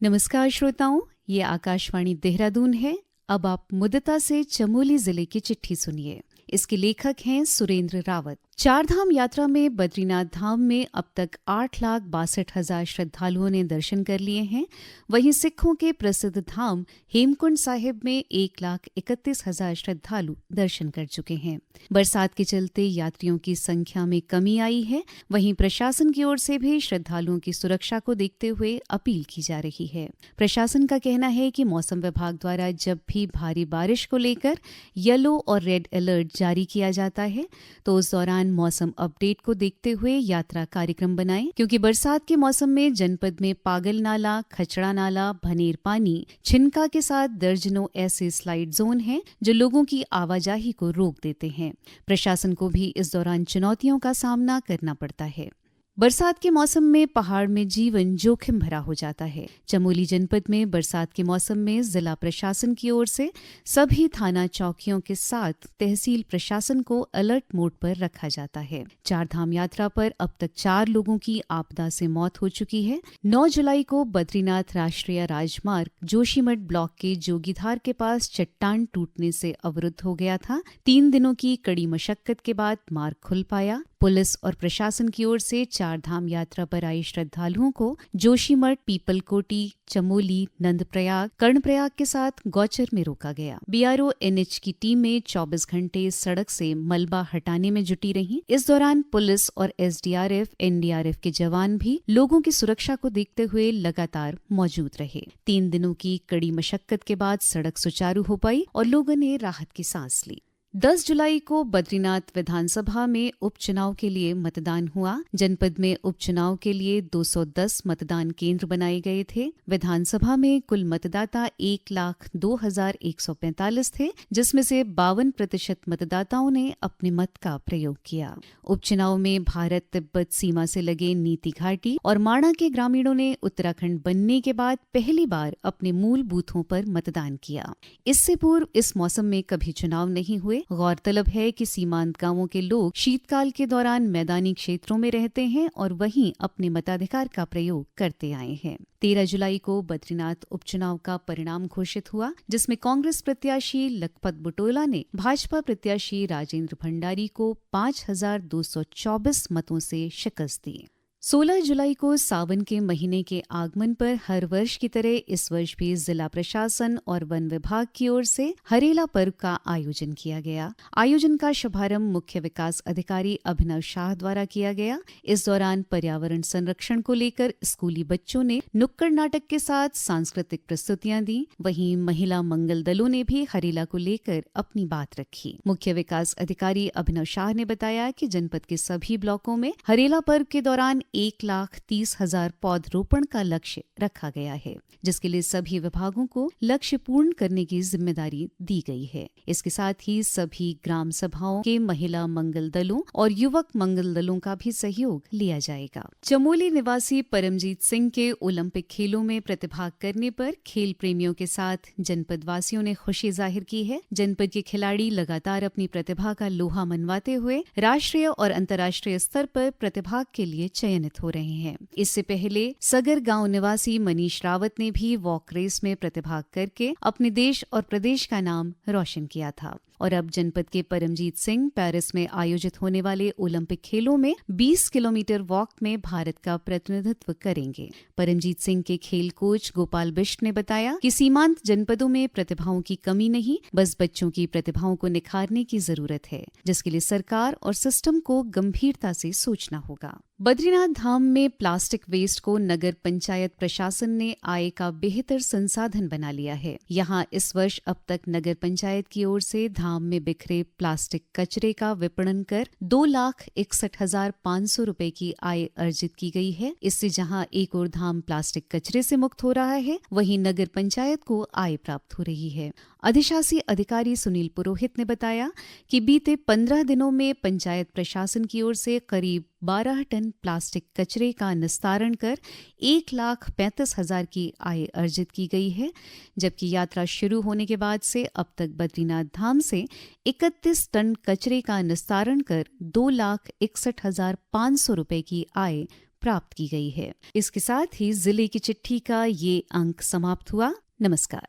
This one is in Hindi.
नमस्कार श्रोताओं, ये आकाशवाणी देहरादून है। अब आप मुद्दता से चमोली जिले की चिट्ठी सुनिए। इसके लेखक हैं सुरेंद्र रावत। चारधाम यात्रा में बद्रीनाथ धाम में अब तक 8,62,000 श्रद्धालुओं ने दर्शन कर लिए हैं। वहीं सिखों के प्रसिद्ध धाम हेमकुंड साहिब में 1,31,000 श्रद्धालु दर्शन कर चुके हैं। बरसात के चलते यात्रियों की संख्या में कमी आई है। वहीं प्रशासन की ओर से भी श्रद्धालुओं की सुरक्षा को देखते हुए अपील की जा रही है। प्रशासन का कहना है कि मौसम विभाग द्वारा जब भी भारी बारिश को लेकर येलो और रेड अलर्ट जारी किया जाता है तो उस दौरान मौसम अपडेट को देखते हुए यात्रा कार्यक्रम बनाएं, क्योंकि बरसात के मौसम में जनपद में पागल नाला, खचड़ा नाला, भनेर पानी, छिनका के साथ दर्जनों ऐसे स्लाइड जोन हैं जो लोगों की आवाजाही को रोक देते हैं। प्रशासन को भी इस दौरान चुनौतियों का सामना करना पड़ता है। बरसात के मौसम में पहाड़ में जीवन जोखिम भरा हो जाता है। चमोली जनपद में बरसात के मौसम में जिला प्रशासन की ओर से सभी थाना चौकियों के साथ तहसील प्रशासन को अलर्ट मोड पर रखा जाता है। चारधाम यात्रा पर अब तक 4 लोगों की आपदा से मौत हो चुकी है। 9 जुलाई को बद्रीनाथ राष्ट्रीय राजमार्ग जोशीमठ ब्लॉक के जोगीधार के पास चट्टान टूटने से अवरुद्ध हो गया था। 3 दिनों की कड़ी मशक्कत के बाद मार्ग खुल पाया। पुलिस और प्रशासन की ओर से चारधाम यात्रा पर आए श्रद्धालुओं को जोशीमठ, पीपलकोटी, चमोली, नंदप्रयाग, कर्णप्रयाग के साथ गौचर में रोका गया। बीआरओ एनएच की टीमें 24 घंटे सड़क से मलबा हटाने में जुटी रहीं। इस दौरान पुलिस और एसडीआरएफ, एनडीआरएफ के जवान भी लोगों की सुरक्षा को देखते हुए लगातार मौजूद रहे। 3 दिनों की कड़ी मशक्कत के बाद सड़क सुचारू हो पाई और लोगों ने राहत की सांस ली। 10 जुलाई को बद्रीनाथ विधानसभा में उपचुनाव के लिए मतदान हुआ। जनपद में उपचुनाव के लिए 210 मतदान केंद्र बनाए गए थे। विधानसभा में कुल मतदाता 1,02,145 थे, जिसमें से 52% मतदाताओं ने अपने मत का प्रयोग किया। उपचुनाव में भारत तिब्बत सीमा से लगे नीति घाटी और माणा के ग्रामीणों ने उत्तराखंड बनने के बाद पहली बार अपने मूल बूथों पर मतदान किया। इससे पूर्व इस मौसम में कभी चुनाव नहीं हुए। गौरतलब है कि सीमांत गांवों के लोग शीतकाल के दौरान मैदानी क्षेत्रों में रहते हैं और वहीं अपने मताधिकार का प्रयोग करते आए हैं। 13 जुलाई को बद्रीनाथ उपचुनाव का परिणाम घोषित हुआ, जिसमें कांग्रेस प्रत्याशी लखपत बुटोला ने भाजपा प्रत्याशी राजेंद्र भंडारी को 5,224 मतों से शिकस्त दी। 16 जुलाई को सावन के महीने के आगमन पर हर वर्ष की तरह इस वर्ष भी जिला प्रशासन और वन विभाग की ओर से हरेला पर्व का आयोजन किया गया। आयोजन का शुभारंभ मुख्य विकास अधिकारी अभिनव शाह द्वारा किया गया। इस दौरान पर्यावरण संरक्षण को लेकर स्कूली बच्चों ने नुक्कड़ नाटक के साथ सांस्कृतिक प्रस्तुतियां दी। वहीं महिला मंगल दलों ने भी हरेला को लेकर अपनी बात रखी। मुख्य विकास अधिकारी अभिनव शाह ने बताया कि जनपद के सभी ब्लॉकों में हरेला पर्व के दौरान 1,30,000 पौधरोपण का लक्ष्य रखा गया है, जिसके लिए सभी विभागों को लक्ष्य पूर्ण करने की जिम्मेदारी दी गई है। इसके साथ ही सभी ग्राम सभाओं के महिला मंगल दलों और युवक मंगल दलों का भी सहयोग लिया जाएगा। चमोली निवासी परमजीत सिंह के ओलंपिक खेलों में प्रतिभाग करने पर खेल प्रेमियों के साथ जनपद वासियों ने खुशी जाहिर की है। जनपद के खिलाड़ी लगातार अपनी प्रतिभा का लोहा मनवाते हुए राष्ट्रीय और अंतर्राष्ट्रीय स्तर पर प्रतिभाग के लिए चयनित हो रहे हैं। इससे पहले सगर गांव निवासी मनीष रावत ने भी वॉक रेस में प्रतिभाग करके अपने देश और प्रदेश का नाम रोशन किया था। और अब जनपद के परमजीत सिंह पेरिस में आयोजित होने वाले ओलंपिक खेलों में 20 किलोमीटर वॉक में भारत का प्रतिनिधित्व करेंगे। परमजीत सिंह के खेल कोच गोपाल बिष्ट ने बताया कि सीमांत जनपदों में प्रतिभाओं की कमी नहीं, बस बच्चों की प्रतिभाओं को निखारने की जरूरत है, जिसके लिए सरकार और सिस्टम को गंभीरता से सोचना होगा। बद्रीनाथ धाम में प्लास्टिक वेस्ट को नगर पंचायत प्रशासन ने आय का बेहतर संसाधन बना लिया है। यहाँ इस वर्ष अब तक नगर पंचायत की ओर से धाम में बिखरे प्लास्टिक कचरे का विपणन कर 2,61,500 रुपए की आय अर्जित की गई है। इससे जहाँ एक ओर धाम प्लास्टिक कचरे से मुक्त हो रहा है, वहीं नगर पंचायत को आय प्राप्त हो रही है। अधिशासी अधिकारी सुनील पुरोहित ने बताया कि बीते 15 दिनों में पंचायत प्रशासन की ओर से करीब 12 टन प्लास्टिक कचरे का निस्तारण कर 1,35,000 की आय अर्जित की गई है, जबकि यात्रा शुरू होने के बाद से अब तक बद्रीनाथ धाम से 31 टन कचरे का निस्तारण कर 2,61,500 रुपए की आय प्राप्त की गई है। इसके साथ ही जिले की चिट्ठी का ये अंक समाप्त हुआ। नमस्कार।